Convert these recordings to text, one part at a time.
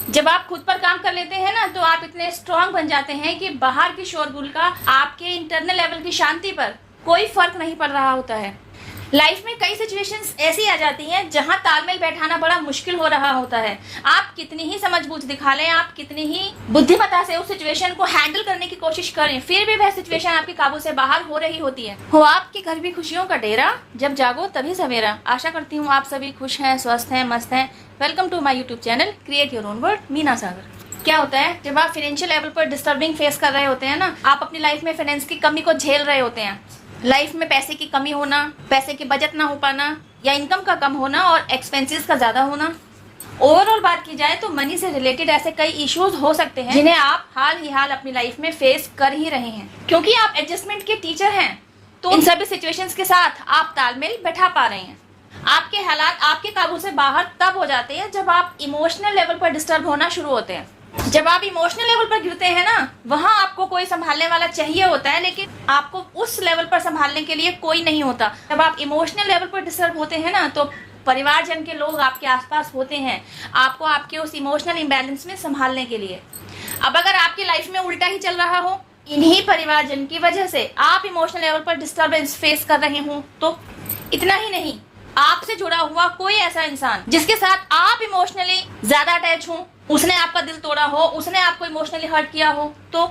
जब आप खुद पर काम कर लेते हैं ना तो आप इतने स्ट्रांग बन जाते हैं कि बाहर की शोरगुल का आपके इंटरनल लेवल की शांति पर कोई फर्क नहीं पड़ रहा होता है। लाइफ में कई सिचुएशंस ऐसी आ जाती हैं जहां तालमेल बैठाना बड़ा मुश्किल हो रहा होता है। आप कितनी ही समझबूझ दिखा लें, आप कितनी ही बुद्धिमत्ता से उस सिचुएशन को हैंडल करने की कोशिश करें, फिर भी वह सिचुएशन आपके काबू से बाहर हो रही होती है। हो आपके घर भी खुशियों का डेरा, जब जागो तभी सवेरा। आशा करती हूँ आप सभी खुश हैं, स्वस्थ हैं, मस्त हैं। Welcome to my YouTube channel create your own world, Meena Sagar. क्या होता है जब आप फाइनेंशियल लेवल पर डिस्टर्बिंग फेस कर रहे होते हैं ना, आप अपनी लाइफ में फाइनेंस की कमी को झेल रहे होते हैं। लाइफ में पैसे की कमी होना, पैसे की बचत ना हो पाना, या इनकम का कम होना और एक्सपेंसेस का ज्यादा होना। ओवरऑल बात की जाए तो मनी से रिलेटेड ऐसे कई इश्यूज हो सकते हैं जिन्हें आप हाल अपनी लाइफ में फेस कर ही रहे हैं। क्योंकि आप एडजस्टमेंट के टीचर हैं तो इन सभी सिचुएशंस के साथ आप तालमेल बैठा पा रहे हैं। आपके हालात आपके काबू से बाहर तब हो जाते हैं जब आप इमोशनल लेवल पर डिस्टर्ब होना शुरू होते हैं। जब आप इमोशनल लेवल पर गिरते हैं ना, वहां आपको कोई संभालने वाला चाहिए होता है, लेकिन आपको उस लेवल पर संभालने के लिए कोई नहीं होता। जब आप इमोशनल लेवल पर डिस्टर्ब होते हैं ना, तो परिवारजन के लोग आपके आसपास होते हैं आपको आपके उस इमोशनल इम्बैलेंस में संभालने के लिए। अब अगर आपकी लाइफ में उल्टा ही चल रहा हो, इन्हीं परिवारजन की वजह से आप इमोशनल लेवल पर डिस्टर्बेंस फेस कर रहे हो, तो इतना ही नहीं, आपसे जुड़ा हुआ कोई ऐसा इंसान जिसके साथ आप इमोशनली ज्यादा अटैच हो, उसने आपका दिल तोड़ा हो, उसने आपको इमोशनली हर्ट किया हो, तो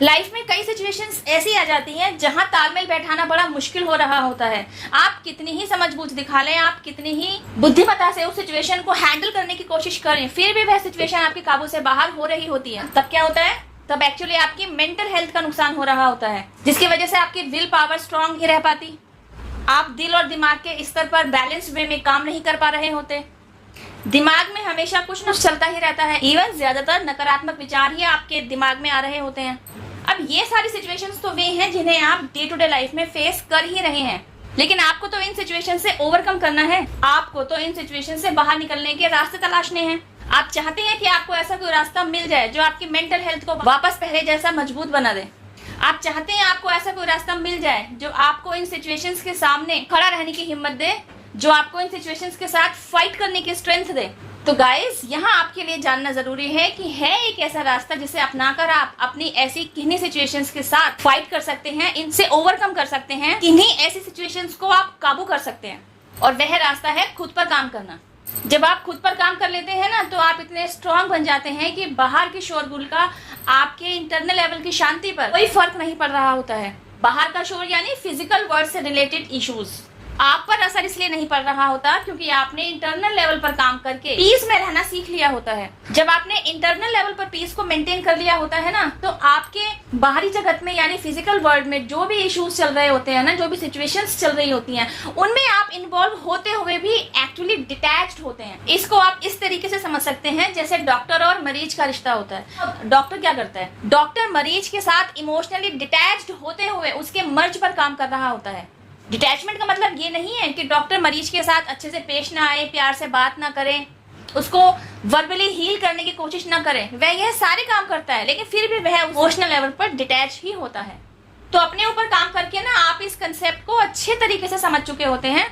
लाइफ में कई सिचुएशंस ऐसी आ जाती हैं जहां तालमेल बैठाना बड़ा मुश्किल हो रहा होता है। आप कितनी ही समझबूझ दिखा लें, आप कितनी ही बुद्धिमत्ता से उस सिचुएशन को हैंडल करने की कोशिश करें, फिर भी वह सिचुएशन आपके काबू से बाहर हो रही होती है। तब क्या होता है? तब एक्चुअली आपकी मेंटल हेल्थ का नुकसान हो रहा होता है, जिसकी वजह से आपकी विल पावर स्ट्रांग ही रह पाती। आप दिल और दिमाग के स्तर पर बैलेंस वे में काम नहीं कर पा रहे होते। दिमाग में हमेशा कुछ न चलता ही रहता है, इवन ज्यादातर नकारात्मक विचार ही आपके दिमाग में आ रहे होते हैं। अब ये सारी सिचुएशंस तो वे हैं जिन्हें आप डे टू डे लाइफ में फेस कर ही रहे हैं, लेकिन आपको तो इन सिचुएशन से ओवरकम करना है। आपको तो इन सिचुएशन से बाहर निकलने के रास्ते तलाशने हैं। आप चाहते हैं कि आपको ऐसा कोई रास्ता मिल जाए जो आपकी मेंटल हेल्थ को वापस पहले जैसा मजबूत बना दे। आप चाहते हैं आपको ऐसा कोई रास्ता मिल जाए जो आपको इन सिचुएशंस के सामने खड़ा रहने की हिम्मत दे, जो आपको इन सिचुएशंस के साथ फाइट करने की स्ट्रेंथ दे। तो गाइस, यहाँ आपके लिए जानना जरूरी है कि है एक ऐसा रास्ता जिसे अपनाकर आप अपनी ऐसी किन्हीं सिचुएशंस के साथ फाइट कर सकते हैं, इनसे ओवरकम कर सकते हैं, किन्हीं ऐसी सिचुएशंस को आप काबू कर सकते हैं। और वह रास्ता है खुद पर काम करना। जब आप खुद पर काम कर लेते हैं ना, तो आप इतने स्ट्रांग बन जाते हैं कि बाहर की शोरगुल का आपके इंटरनल लेवल की शांति पर कोई फर्क नहीं पड़ रहा होता है। बाहर का शोर यानी फिजिकल वर्ल्ड से रिलेटेड इश्यूज आप पर असर इसलिए नहीं पड़ रहा होता क्योंकि आपने इंटरनल लेवल पर काम करके पीस में रहना सीख लिया होता है। जब आपने इंटरनल लेवल पर पीस को मेंटेन कर लिया होता है ना, तो आपके बाहरी जगत में यानी फिजिकल वर्ल्ड में जो भी इश्यूज चल रहे होते हैं ना, जो भी सिचुएशंस चल रही होती हैं, उनमें आप इन्वॉल्व होते हुए भी एक्चुअली डिटैच्ड होते हैं। इसको आप इस तरीके से समझ सकते हैं जैसे डॉक्टर और मरीज का रिश्ता होता है। अब डॉक्टर क्या करता है? डॉक्टर मरीज के साथ इमोशनली डिटैच्ड होते हुए उसके मर्ज पर काम कर रहा होता है। डिटैचमेंट का मतलब ये नहीं है कि डॉक्टर मरीज के साथ अच्छे से पेश ना आए, प्यार से बात ना करें, उसको वर्बली हील करने की कोशिश ना करें। वह यह सारे काम करता है, लेकिन फिर भी वह इमोशनल लेवल पर डिटैच ही होता है। तो अपने ऊपर काम करके ना आप इस कंसेप्ट को अच्छे तरीके से समझ चुके होते हैं।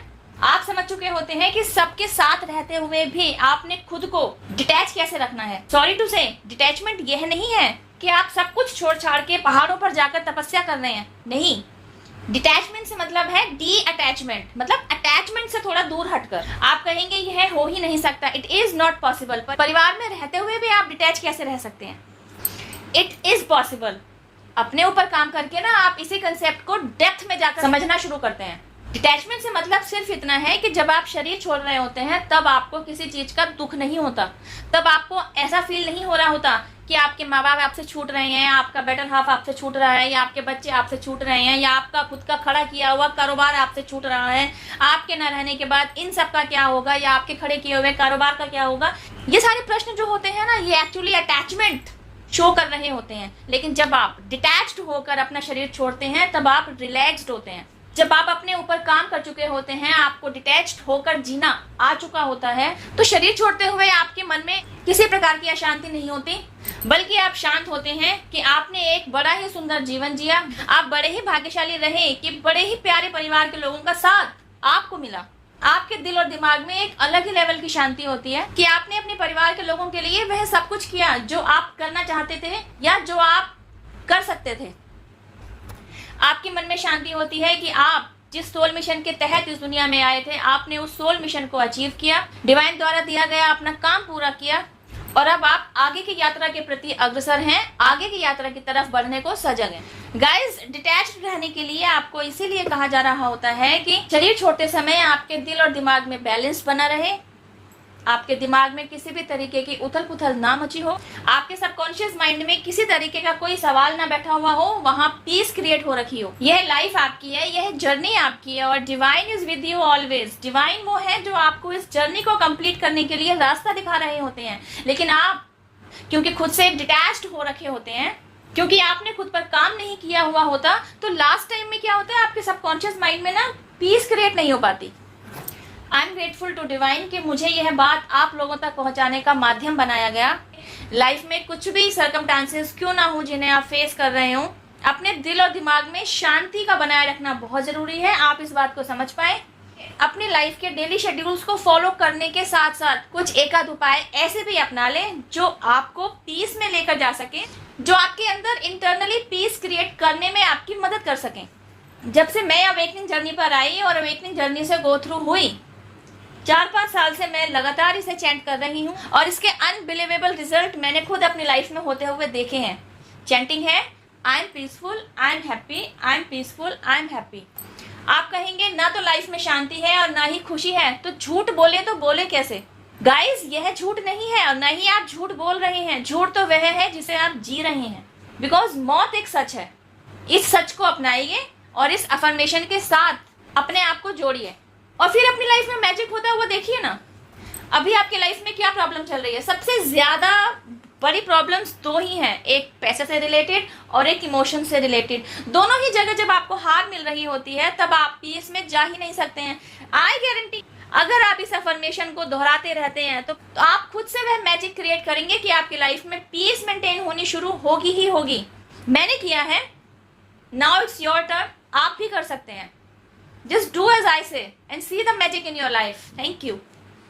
आप समझ चुके होते हैं कि सबके साथ रहते हुए भी आपने खुद को डिटैच कैसे रखना है। सॉरी टू से, डिटैचमेंट यह नहीं है कि आप सब कुछ छोड़ छाड़ के पहाड़ों पर जाकर तपस्या कर रहे हैं। नहीं, डिटैचमेंट से मतलब है डी अटैचमेंट, मतलब अटैचमेंट से थोड़ा दूर हटकर। आप कहेंगे यह हो ही नहीं सकता, इट इज नॉट पॉसिबल। पर परिवार में रहते हुए भी आप डिटैच कैसे रह सकते हैं? It is possible. अपने ऊपर काम करके ना आप इसी कंसेप्ट को डेप्थ में जाकर समझना शुरू करते हैं। डिटैचमेंट से मतलब सिर्फ इतना है कि जब आप शरीर छोड़ रहे होते हैं तब आपको किसी चीज का दुख नहीं होता, तब आपको ऐसा फील नहीं हो रहा होता कि आपके माँ बाप आपसे छूट रहे हैं, आपका बेटर हाफ आपसे छूट रहा है, या आपके बच्चे आपसे छूट रहे हैं, या आपका खुद का खड़ा किया हुआ कारोबार आपसे छूट रहा है। आपके न रहने के बाद इन सब का क्या होगा, या आपके खड़े किए हुए कारोबार का क्या होगा? ये सारे प्रश्न जो होते हैं ना, ये एक्चुअली अटैचमेंट शो कर रहे होते हैं। लेकिन जब आप डिटैच्ड होकर अपना शरीर छोड़ते हैं तब आप रिलैक्स्ड होते हैं। जब आप अपने ऊपर काम कर चुके होते हैं, आपको डिटैच्ड होकर जीना आ चुका होता है, तो शरीर छोड़ते हुए आपके मन में किसी प्रकार की अशांति नहीं होती, बल्कि आप शांत होते हैं कि आपने एक बड़ा ही सुंदर जीवन जिया। आप बड़े ही भाग्यशाली रहे कि बड़े ही प्यारे परिवार के लोगों का साथ आपको मिला। आपके दिल और दिमाग में एक अलग ही लेवल की शांति होती है कि आपने अपने परिवार के लोगों के लिए वह सब कुछ किया जो आप करना चाहते थे या जो आप कर सकते थे। आपके मन में शांति होती है कि आप जिस सोल मिशन के तहत इस दुनिया में आए थे, आपने उस सोल मिशन को अचीव किया, डिवाइन द्वारा दिया गया अपना काम पूरा किया और अब आप आगे की यात्रा के प्रति अग्रसर हैं, आगे की यात्रा की तरफ बढ़ने को सजग हैं। गाइस, डिटैच्ड रहने के लिए आपको इसीलिए कहा जा रहा होता है कि चलिए छोटे समय आपके दिल और दिमाग में बैलेंस बना रहे, आपके दिमाग में किसी भी तरीके की उथल पुथल ना मची हो, आपके सबकॉन्शियस माइंड में किसी तरीके का कोई सवाल ना बैठा हुआ हो, वहां पीस क्रिएट हो रखी हो। यह लाइफ आपकी है, यह जर्नी आपकी है और divine is with you always. Divine वो है जो आपको इस जर्नी को कंप्लीट करने के लिए रास्ता दिखा रहे होते हैं, लेकिन आप क्योंकि खुद से डिटैच्ड हो रखे होते हैं, क्योंकि आपने खुद पर काम नहीं किया हुआ होता, तो लास्ट टाइम में क्या होता है, आपके सबकॉन्शियस माइंड में ना पीस क्रिएट नहीं हो पाती। I am grateful to divine कि मुझे यह बात आप लोगों तक पहुंचाने का माध्यम बनाया गया। लाइफ में कुछ भी सर्कमस्टांसेस क्यों ना हो जिन्हें आप फेस कर रहे हो, अपने दिल और दिमाग में शांति का बनाए रखना बहुत जरूरी है। आप इस बात को समझ पाए। अपनी लाइफ के डेली शेड्यूल्स को फॉलो करने के साथ साथ कुछ एक आध उपाय ऐसे भी अपना लें जो आपको पीस में लेकर जा सके, जो आपके अंदर इंटरनली पीस क्रिएट करने में आपकी मदद कर सकें। जब से मैं अवेकनिंग जर्नी पर आई और अवेकनिंग जर्नी से गो थ्रू हुई, 4-5 साल से मैं लगातार इसे चैंट कर रही हूँ और इसके अनबिलीवेबल रिजल्ट मैंने खुद अपनी लाइफ में होते हुए देखे हैं। चैंटिंग है I am peaceful, I am happy, I am peaceful, I am happy. आप कहेंगे ना तो लाइफ में शांति है और ना ही खुशी है, तो झूठ बोले तो बोले कैसे? गाइस, यह झूठ नहीं है और ना ही आप झूठ बोल रहे हैं। झूठ तो वह है जिसे आप जी रहे हैं, बिकॉज मौत एक सच है। इस सच को अपनाइए और इस अफर्मेशन के साथ अपने आप को जोड़िए और फिर अपनी लाइफ में मैजिक होता है वो देखिए ना। अभी आपके लाइफ में क्या प्रॉब्लम चल रही है? सबसे ज्यादा बड़ी प्रॉब्लम्स दो ही हैं, एक पैसे से रिलेटेड और एक इमोशन से रिलेटेड। दोनों ही जगह जब आपको हार मिल रही होती है तब आप पीस में जा ही नहीं सकते हैं। आई गारंटी, अगर आप इस अफर्मेशन को दोहराते रहते हैं तो आप खुद से वह मैजिक क्रिएट करेंगे कि आपकी लाइफ में पीस मेंटेन होनी शुरू होगी ही होगी। मैंने किया है, नाउ इट्स योर टर्न। आप भी कर सकते हैं। Just do as I say and see the magic in your life. Thank you.